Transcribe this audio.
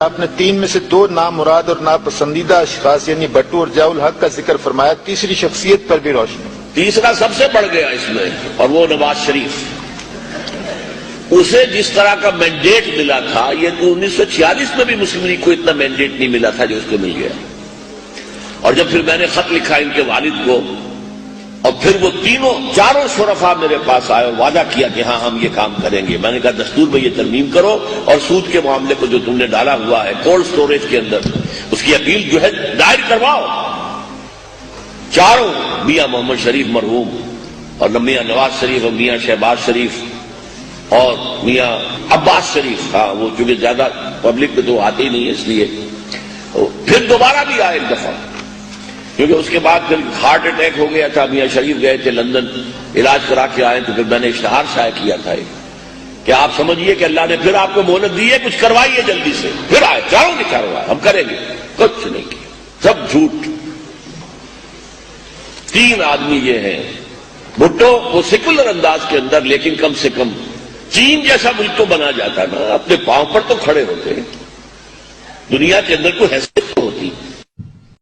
آپ نے تین میں سے دو نامراد اور ناپسندیدہ اشخاص یعنی بھٹو اور ضیاء الحق کا ذکر فرمایا، تیسری شخصیت پر بھی روشنی۔ تیسرا سب سے بڑھ گیا اس میں، اور وہ نواز شریف۔ اسے جس طرح کا مینڈیٹ ملا تھا، یہ تو 1946 میں بھی مسلم لیگ کو اتنا مینڈیٹ نہیں ملا تھا جو اس کو مل گیا۔ اور جب پھر میں نے خط لکھا ان کے والد کو، اور پھر وہ چاروں شرفاء میرے پاس آئے اور وعدہ کیا کہ ہاں ہم یہ کام کریں گے، میں نے کہا دستور میں یہ ترمیم کرو اور سود کے معاملے کو جو تم نے ڈالا ہوا ہے کولڈ سٹوریج کے اندر، اس کی اپیل جو ہے دائر کرواؤ۔ چاروں، میاں محمد شریف مرحوم اور میاں نواز شریف اور میاں شہباز شریف اور میاں عباس شریف، ہاں وہ چونکہ زیادہ پبلک میں تو آتے ہی نہیں ہے اس لیے، پھر دوبارہ بھی آئے ایک دفعہ، کیونکہ اس کے بعد پھر ہارٹ اٹیک ہو گیا تھا، میاں شریف گئے تھے لندن علاج کرا کے آئے، تو پھر میں نے اشتہار شائع کیا تھا کہ آپ سمجھیے کہ اللہ نے پھر آپ کو مہلت دی ہے، کچھ کروائیے جلدی سے۔ پھر آئے، چاروں کے چاروں آئے، ہم کریں گے، کچھ نہیں کیا، سب جھوٹ۔ تین آدمی یہ ہیں، بھٹو وہ سیکولر انداز کے اندر، لیکن کم سے کم چین جیسا ملک تو بنا جاتا نا، اپنے پاؤں پر تو کھڑے ہوتے، دنیا کے اندر کوئی حیثیت تو ہوتی۔